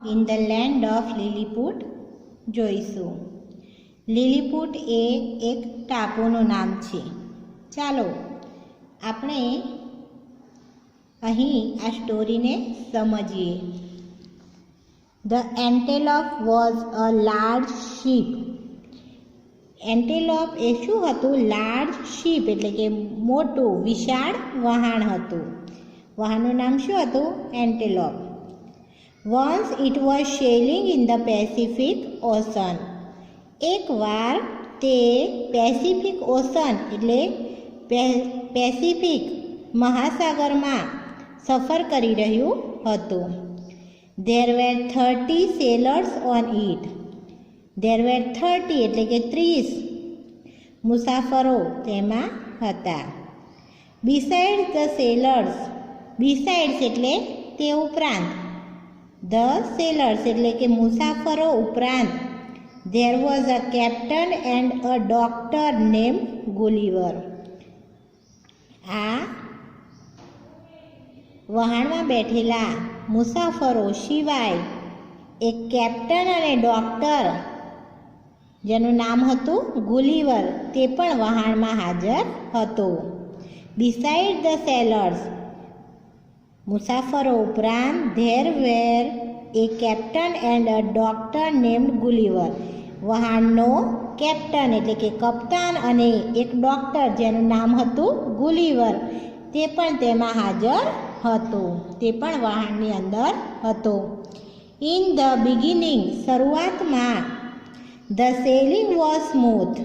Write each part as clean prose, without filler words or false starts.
In the land of Lilliput જોઈશું. Lilliput એ એક ટાપુનું નામ છે. ચાલો આપણે અહીં આ સ્ટોરીને સમજીએ. The antelope was a large ship. Antelope એ શું હતું? લાર્જ શીપ એટલે કે મોટું વિશાળ વહાણ હતું. વહાણનું નામ શું હતું? એન્ટેલોપ. Once it was sailing in the Pacific Ocean. એકવાર તે પેસિફિક ઓશન એટલે પેસિફિક મહાસાગરમાં સફર કરી રહ્યું હતું. There were 30 sailors on it. There were 30 એટલે કે 30 મુસાફરો તેમાં હતા. Besides the sailors, besides એટલે તે ઉપરાંત, ધ સેલર્સ એટલે કે મુસાફરો ઉપરાંત, there was a captain and a doctor name Gulliver. આ વહાણમાં બેઠેલા મુસાફરો સિવાય એક કેપ્ટન અને ડોક્ટર જેનું નામ હતું ગુલિવર તે પણ વહાણમાં હાજર હતો. બિસાઇડ ધ સેલર્સ મુસાફરો ઉપરાંત there were a captain and a doctor named Gulliver. વહાણનો કેપ્ટન એટલે કે કપ્તાન અને એક ડોક્ટર જેનું નામ હતું ગુલિવર તે પણ તેમાં હાજર હતો. તે પણ વહાણની અંદર હતો. ઇન ધ બિગિનિંગ શરૂઆતમાં the selling was smooth.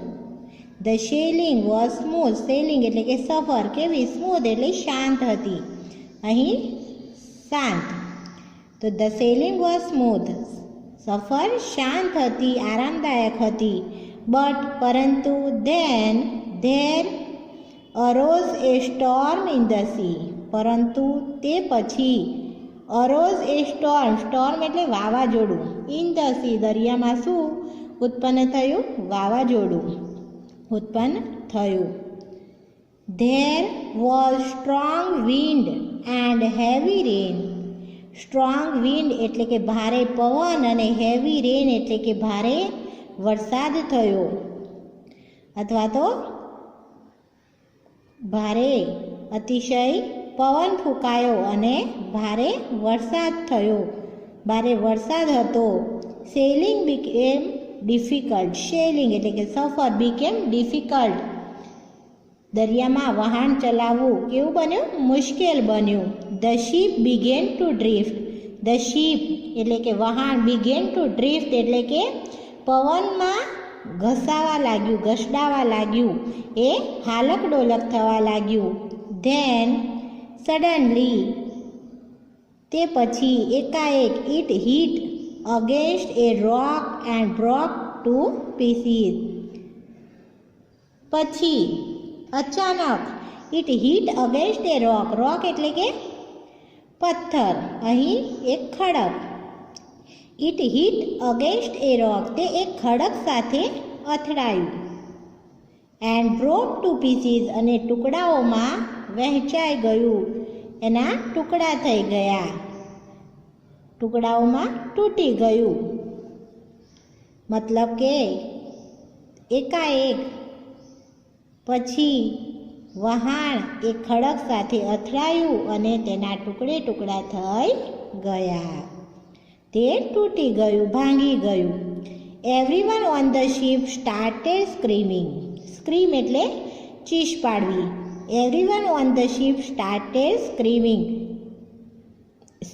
The selling was smooth. Selling એટલે કે સફર કેવી? સ્મૂથ એટલે શાંત હતી. અહીં શાંત. તો ધ સેલિંગ વોઝ સ્મૂથ. સફર શાંત હતી, આરામદાયક હતી. બટ પરંતુ then there arose a storm in the sea. પરંતુ તે પછી અરોઝ એ સ્ટોર્મ. સ્ટોર્મ એટલે વાવાઝોડું. ઇન ધ સી દરિયામાં શું ઉત્પન્ન થયું? વાવાઝોડું ઉત્પન્ન થયું. There was strong wind and heavy rain. Strong wind એટલે કે ભારે પવન અને હેવી રેન એટલે કે ભારે વરસાદ થયો અથવા તો ભારે અતિશય પવન ફૂંકાયો અને ભારે વરસાદ થયો. ભારે વરસાદ હતો. Selling became difficult. સેલિંગ એટલે કે સફર બીકેમ ડિફિકલ્ટ. દરિયામાં વહાણ ચલાવવું કેવું બન્યું? મુશ્કેલ બન્યું. The ship began to drift. The ship એટલે કે વહાણ બિગેન ટુ ડ્રિફ્ટ એટલે કે પવનમાં ઘસાવા લાગ્યું, ઘસડાવા લાગ્યું, એ હાલક ડોલક થવા લાગ્યું. ધેન સડનલી તે પછી એકાએક it hit against a rock and broke to pieces. પછી અચાનક it hit against a rock. Rock એટલે કે પથ્થર. અહીં એક ખડક. It hit against a rock તે એક ખડક સાથે અથડાયું. એન્ડ બ્રોક ટુ પીસીસ અને ટુકડાઓમાં વહેંચાઈ ગયું. એના ટુકડા થઈ ગયા. ટુકડાઓમાં તૂટી ગયું. મતલબ કે એકાએક પછી વહાણ એ ખડક સાથે અથડાયું અને તેના ટુકડે ટુકડા થઈ ગયા. તે તૂટી ગયું, ભાંગી ગયું. Everyone on the ship started screaming. Scream એટલે ચીસ પાડવી. Everyone on the ship started screaming.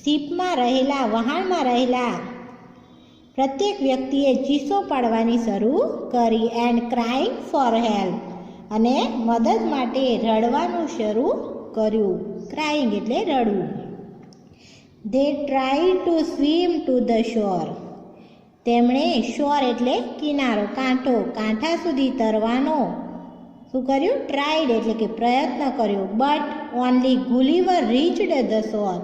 શીપમાં રહેલા, વહાણમાં રહેલા પ્રત્યેક વ્યક્તિએ ચીસો પાડવાની શરૂ કરી. એન્ડ ક્રાઇંગ ફોર હેલ્પ અને મદદ માટે રડવાનું શરૂ કર્યું. ક્રાઇંગ એટલે રડવું. They tried to swim to the shore. તેમણે શોર એટલે કિનારો, કાંઠો, કાંઠા સુધી તરવાનો શું કર્યું? ટ્રાઈડ એટલે કે પ્રયત્ન કર્યો. બટ ઓનલી ગુલિવર રીચડ ધ શોર.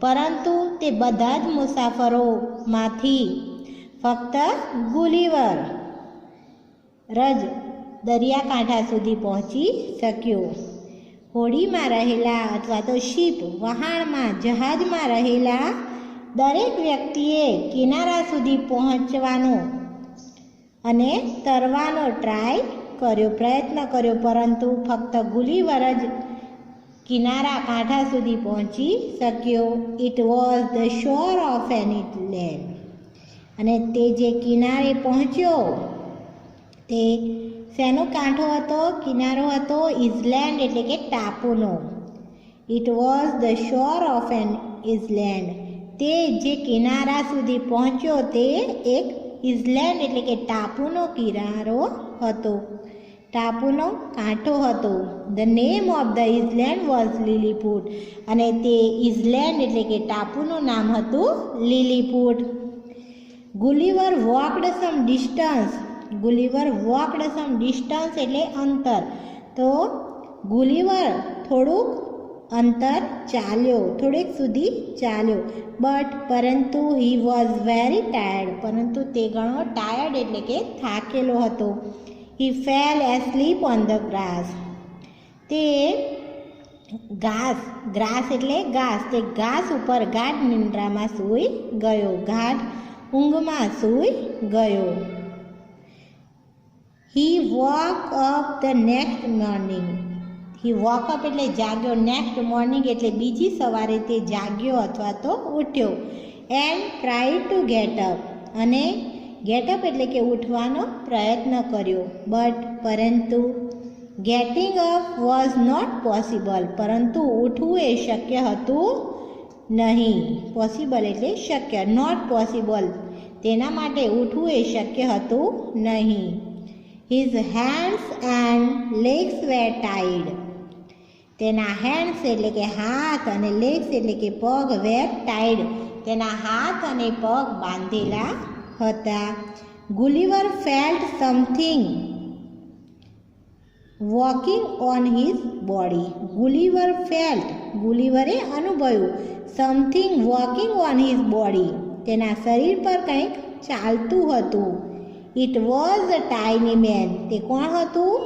પરંતુ તે બધા જ મુસાફરોમાંથી ફક્ત ગુલિવર જ દરિયાકાંઠા સુધી પહોંચી શક્યો. હોડીમાં રહેલા અથવા તો શીપ વહાણમાં જહાજમાં રહેલા દરેક વ્યક્તિએ કિનારા સુધી પહોંચવાનો અને તરવાનો પ્રયત્ન કર્યો, પરંતુ ફક્ત ગુલિવર જ કિનારા કાંઠા સુધી પહોંચી શક્યો. It was the shore of an island. અને તે જે કિનારે પહોંચ્યો તે શેનો કાંઠો હતો? કિનારો હતો ઇસલેન્ડ એટલે કે ટાપુનો. It was the shore of an island. તે જે કિનારા સુધી પહોંચ્યો તે એક ઇસલેન્ડ એટલે કે ટાપુનો કિનારો હતો, ટાપુનો કાંઠો હતો. The name of the island was Lilliput. અને તે ઇસલેન્ડ એટલે કે ટાપુનું નામ હતું Lilliput. Gulliver walked some distance. Gulliver walked some distance એટલે અંતર. તો ગુલિવર થોડુંક અંતર ચાલ્યો, થોડેક સુધી ચાલ્યો. પરંતુ હી વોઝ વેરી ટાયર્ડ. પરંતુ તે ઘણો ટાયર્ડ એટલે કે થાકેલો હતો. He fell asleep on the grass. તે ગ્રાસ એટલે ઘાસ, તે ઘાસ ઉપર ગાઢ નિંદ્રામાં સૂઈ ગયો, ગાઢ ઊંઘમાં સૂઈ ગયો. He woke up the next morning. He woke up એટલે જાગ્યો, નેક્સ્ટ મોર્નિંગ એટલે બીજી સવારે તે જાગ્યો અથવા તો ઉઠ્યો. And try to get up. અને ગેટ અપ એટલે કે ઉઠવાનો પ્રયત્ન કર્યો. પરંતુ getting up was not possible. પરંતુ ઉઠવું એ શક્ય હતું નહીં. પોસિબલ એટલે શક્ય, નોટ પોસિબલ. તેના માટે ઉઠવું એ શક્ય હતું નહીં. હિઝ હેન્ડ્સ એન્ડ લેગ્સ વેર ટાઈડ. તેના હેન્ડ્સ એટલે કે હાથ અને લેગ્સ એટલે કે પગ વેર ટાઈડ. તેના હાથ અને પગ બાંધેલા હતા. Gulliver felt something walking on his body. ગુલિવરે અનુભવ્યું something walking on his body. તેના શરીર પર કંઈક ચાલતું હતું. It was a tiny man. તે કોણ હતું?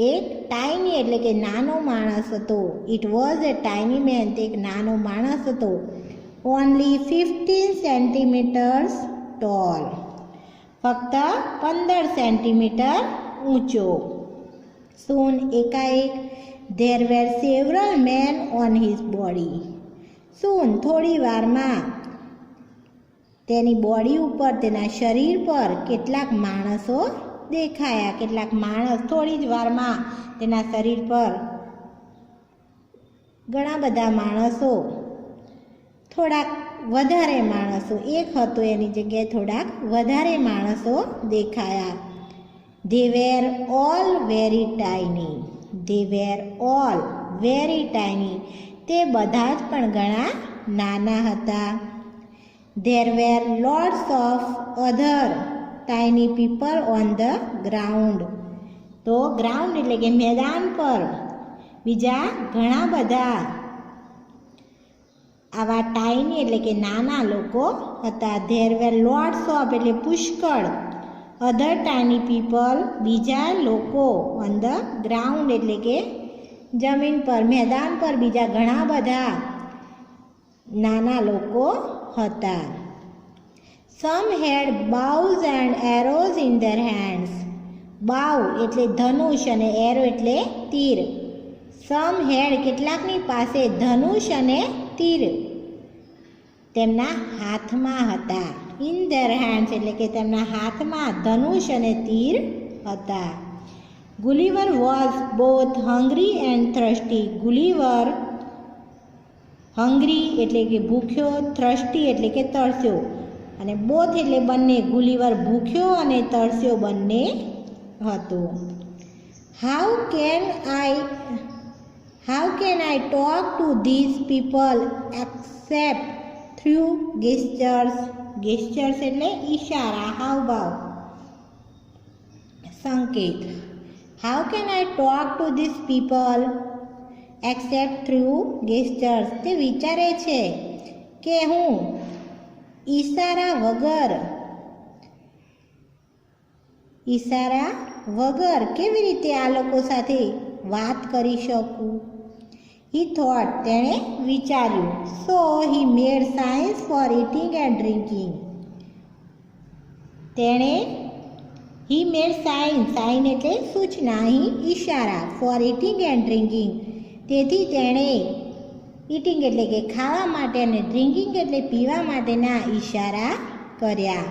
એક ટાઇની એટલે કે નાનો માણસ હતો. It was a tiny man. તે એક નાનો માણસ હતો. Only 15 centimetres tall. ફક્ત 15 સેન્ટીમીટર ઊંચો. સૂન એકાએક there were several men on his body. Soon થોડી વારમાં તેની બોડી ઉપર, તેના શરીર પર કેટલાક માણસો દેખાયા. કેટલાક માણસ થોડી જ વારમાં તેના શરીર પર ઘણા બધા માણસો, થોડાક વધારે માણસો, એક હતો એની જગ્યાએ થોડાક વધારે માણસો દેખાયા. They were all very tiny. They were all very tiny. તે બધા જ પણ ઘણા નાના હતા. There were lots of other tiny people on the ground. તો ગ્રાઉન્ડ એટલે કે મેદાન પર બીજા ઘણા બધા આવા ટાઇની એટલે કે નાના લોકો હતા. ધેર વેર લોટ્સ ઓફ એટલે પુષ્કળ, અધર ટાઇની પીપલ બીજા લોકો, ઓન ધ ગ્રાઉન્ડ એટલે કે જમીન પર, મેદાન પર બીજા ઘણા બધા નાના લોકો હતા. Some had bows and arrows in their hands. Bow એટલે ધનુષ અને એરો એટલે તીર. સમ હેડ કેટલાકની પાસે ધનુષ અને તીર તેમના હાથમાં હતા. ઇન ધેર હેન્ડ્સ એટલે કે તેમના હાથમાં ધનુષ અને તીર હતા. Gulliver was both hungry and thirsty. Gulliver hungry એટલે કે ભૂખ્યો, થ્રસ્ટી એટલે કે તરસ્યો, અને બોથ એટલે બંને. ગુલિવર ભૂખ્યો અને તરસ્યો બંને હતો. How can I talk to these people except through gestures. Gestures એટલે ઈશારા, હાવભાવ, સંકેત. How can I talk to these people except through gestures. તે વિચારે છે કે હું ઈશારા વગર કેવી રીતે આ લોકો સાથે વાત કરી શકું. હી થોટ તેણે વિચાર્યું. So he made signs for eating and drinking. તેણે હી મેડ સાઇન એટલે સૂચના, હી ઈશારા, ફોર ઇટિંગ એન્ડ ડ્રિંકિંગ તેથી તેણે ઇટિંગ એટલે કે ખાવા માટે અને ડ્રિંકિંગ એટલે પીવા માટેના ઈશારા કર્યા.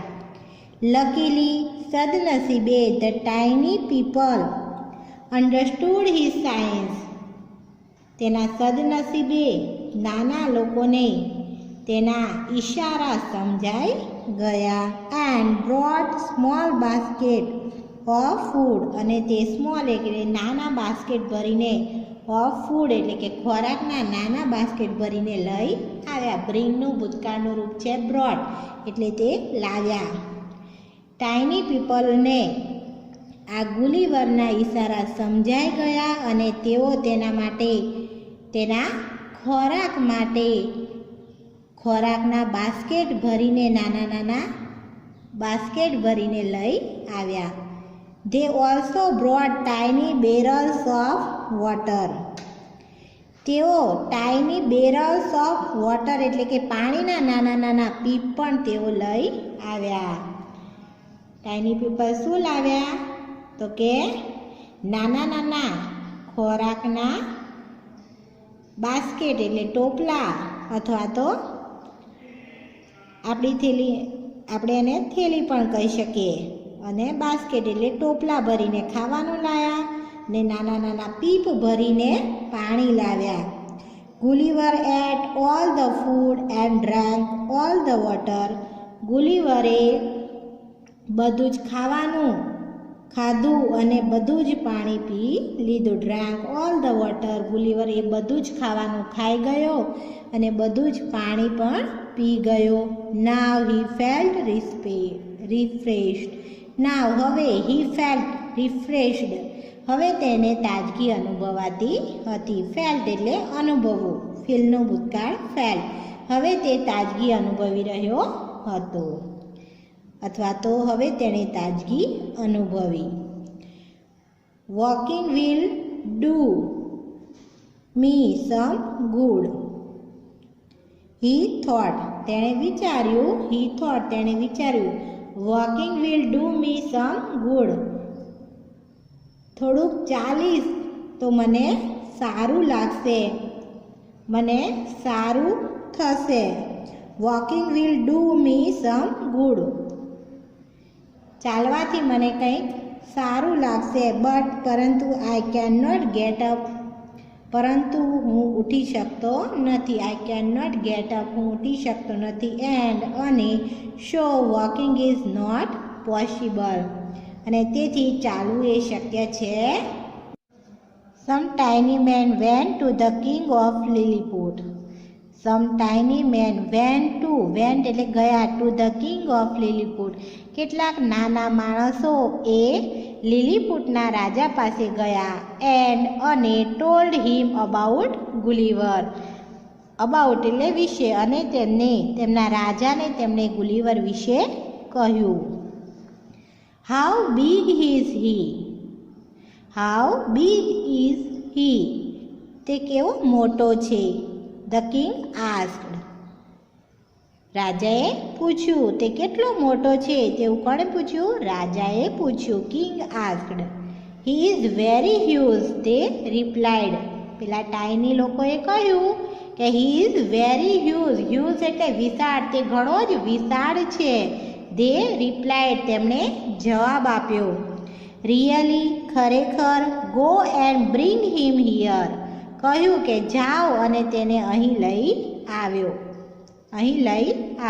લકીલી સદનસીબે the tiny people understood his science. તેના સદનસીબે નાના લોકોને તેના ઈશારા સમજાઈ ગયા. And brought small basket of food અને તે સ્મોલ એટલે નાના બાસ્કેટ ભરીને ઓફ ફૂડ એટલે કે ખોરાકના નાના બાસ્કેટ ભરીને લઈ આવ્યા. બ્રિંગનું ભૂતકાળનું રૂપ છે બ્રોટ એટલે તે લાવ્યા. ટાઇની પીપલને આ ગુલીવરના ઈશારા સમજાઈ ગયા અને તેઓ તેના માટે તેના ખોરાક માટે ખોરાકના બાસ્કેટ ભરીને નાના બાસ્કેટ ભરીને લઈ આવ્યા. They also brought tiny barrels of water. તેઓ ટાઇની બેરલ્સ ઓફ વોટર એટલે કે પાણીના નાના પીપ પણ તેઓ લઈ આવ્યા. ટાઇની પીપલ શું લાવ્યા તો કે નાના ખોરાકના બાસ્કેટ એટલે ટોપલા અથવા તો આપણી થેલી, આપણે એને થેલી પણ કહી શકીએ, અને બાસ્કેટ એટલે ટોપલા ભરીને ખાવાનું લાવ્યા ને નાના પીપ ભરીને પાણી લાવ્યા. Gulliver ate all the food and drank all the water. ગુલીવરે બધું જ ખાધું અને બધું જ પાણી પી લીધું. Drank all the water. Gulliver એ બધું જ ખાવાનું ખાઈ ગયો અને બધું જ પાણી પણ પી ગયો. નાવ હી ફેલ્ટ રિફ્રેશ્ડ. નાવ હવે હી ફેલ્ટ રિફ્રેશ્ડ. હવે તેને તાજગી અનુભવાતી હતી. ફેલ્ટ એટલે અનુભવવું, ફીલનું ભૂતકાળ ફેલ્ટ. હવે તે તાજગી અનુભવી રહ્યો હતો અથવા તો હવે તેણે તાજગી અનુભવી. Walking will do me some good. He thought તેણે વિચાર્યું. Walking will do me some good. થોડુંક ચાલીશ તો મને સારું લાગશે, મને સારું થશે. Walking will do me some good. ચાલવાથી મને કંઈક સારું લાગશે. પરંતુ I can not get up. પરંતુ હું ઉઠી શકતો નથી. I can not get up. હું ઉઠી શકતો નથી. એન્ડ અને so walking is not possible. અને તેથી ચાલવું એ શક્ય છે. Some tiny men went to the king of Lilliput. Some tiny men went એટલે ગયા, to the king of Lilliput. કેટલાક નાના માણસો એ લીલીપુટના રાજા પાસે ગયા. એન્ડ અને told him about Gulliver. About એટલે વિશે, અને તેમના રાજાને તેમણે ગુલીવર વિશે કહ્યું. How big is he. How big is he. તે કેવો મોટો છે. The king asked. રાજાએ પૂછ્યું. તે કેટલો મોટો છે તેવું કોણે પૂછ્યું? રાજાએ પૂછ્યું. King asked. He is very huge. તે રિપ્લાઇડ. પેલા ટાઇની લોકોએ કહ્યું કે he is very huge. Huge એટલે વિશાળ. તે ઘણો જ વિશાળ છે. They replied. તેમણે જવાબ આપ્યો. રિયલી ખરેખર. Go and bring him here. કહ્યું કે જાઓ અને તેને અહીં લઈ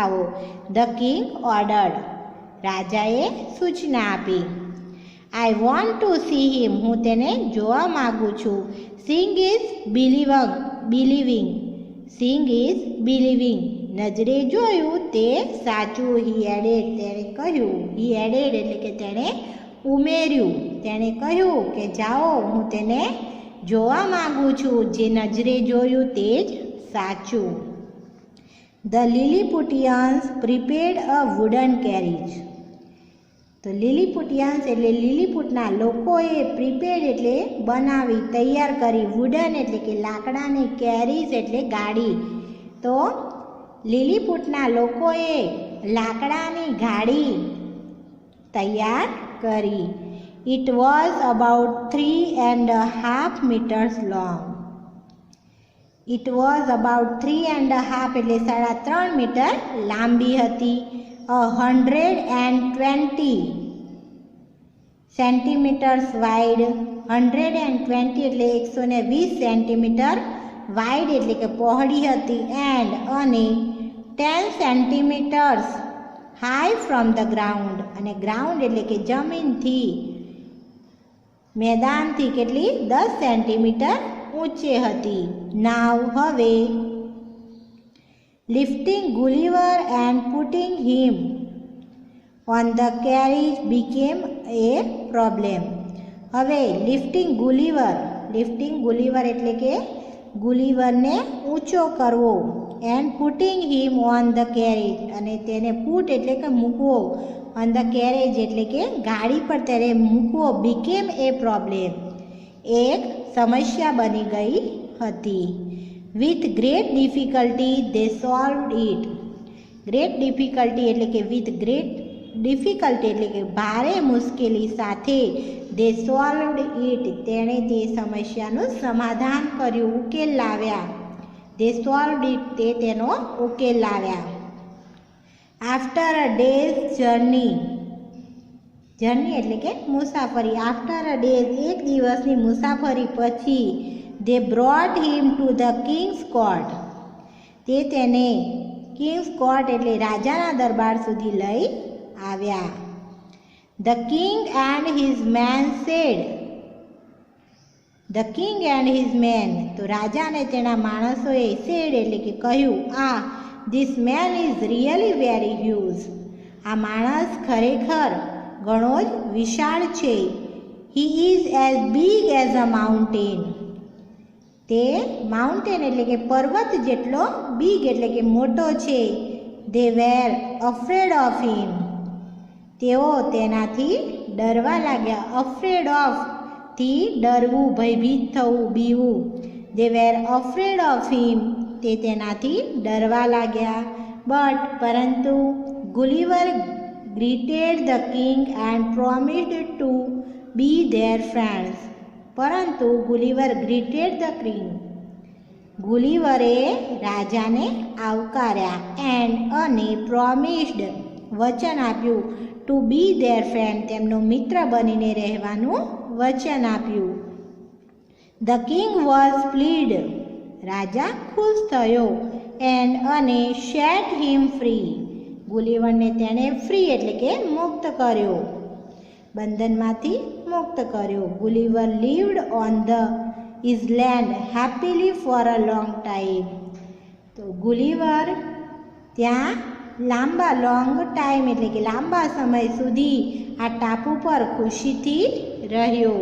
આવો. The king ordered. રાજાએ સૂચના આપી. I want to see him. હું તેને જોવા માગું છું. Seeing is believing. Seeing is believing. નજરે જોયું તે સાચું. હી એડેડ. તેણે કહ્યું. હી એડેડ એટલે કે તેણે ઉમેર્યું. તેણે કહ્યું કે જાઓ, હું તેને જોવા માગું છું. જે નજરે જોયું તે જ સાચું. The Lilliputians prepared a wooden carriage. તો લિલીપુટિયન્સ એટલે લિલીપુટના લોકોએ પ્રિપેર્ડ એટલે બનાવી તૈયાર કરી, વુડન એટલે કે લાકડાની, કેરીઝ એટલે ગાડી. તો લિલીપુટના લોકોએ લાકડાની ગાડી તૈયાર કરી. It was about 3.5 meters long. It was about 3.5 એટલે 3.5 મીટર લાંબી હતી. 120 સેન્ટીમીટર્સ વાઇડ. 120 એટલે 120 સેન્ટીમીટર વાઇડ એટલે કે પહોળી હતી. એન્ડ અને 10 centimetres high from the ground. અને ગ્રાઉન્ડ એટલે કે જમીનથી, મેદાનથી કેટલી 10 સેન્ટીમીટર ઊંચે હતી. નાવ હવે lifting Gulliver and putting him on the carriage became a problem. હવે લિફ્ટિંગ ગુલિવર એટલે કે ગુલિવરને ઊંચો કરવો. And putting him on the carriage, અને તેને પુટ એટલે કે મૂકવો, ઓન ધ કેરેજ એટલે કે ગાડી પર તેને મૂકવો. બીકેમ એ પ્રોબ્લેમ, એક સમસ્યા બની ગઈ હતી. With great difficulty they solved it. Great difficulty એટલે કે વિથ ગ્રેટ ડિફિકલ્ટી એટલે કે ભારે મુશ્કેલી સાથે દે સોલ્વડ ઇટ, તેણે તે સમસ્યાનું સમાધાન કર્યું, ઉકેલ લાવ્યા. દે સોલ્વડ ઇટ, તે તેનો ઉકેલ લાવ્યા. આફ્ટર અ ડેઝ જર્ની એટલે કે મુસાફરી. આફ્ટર અ ડેઝ, એક દિવસની મુસાફરી પછી, they brought him to the king's court, તે તેને કિંગ્સ કોર્ટ એટલે રાજાના દરબાર સુધી લઈ આવ્યા. The king and his men said. The king and his men, તો રાજા અને તેના માણસોએ સેડ એટલે કે કહ્યું, this man is really very huge. આ માણસ ખરેખર ઘણો જ વિશાળ છે. He is as big as a mountain. તે માઉન્ટેન એટલે કે પર્વત જેટલો, બિગ એટલે કે મોટો છે. દે વેર અફ્રેડ ઓફ હિમ, તેઓ તેનાથી ડરવા લાગ્યા. અફ્રેડ ઓફ થી ડરવું, ભયભીત થવું, બીવું. દે વેર અફ્રેડ ઓફ હિમ, તે તેનાથી ડરવા લાગ્યા. બટ પરંતુ Gulliver greeted the king and promised to be their friends. પરંતુ ગુલિવર ગ્રીટેડ ધ કિંગ, ગુલિવરે રાજાને આવકાર્યા. એન્ડ અને પ્રોમિસ્ડ, વચન આપ્યું. ટુ બી ધેર ફ્રેન્ડ, તેમનો મિત્ર બનીને રહેવાનું વચન આપ્યું. ધ કિંગ વોઝ પ્લીડ, રાજા ખુશ થયો. એન્ડ અને સેટ હિમ ફ્રી, ગુલિવરને તેણે ફ્રી એટલે કે મુક્ત કર્યો, બંધનમાંથી મુક્ત કર્યો. Gulliver lived on the island happily for a long time. તો ગુલિવર ત્યાં લોંગ ટાઈમ એટલે કે લાંબા સમય સુધી આ ટાપુ પર ખુશીથી રહ્યો.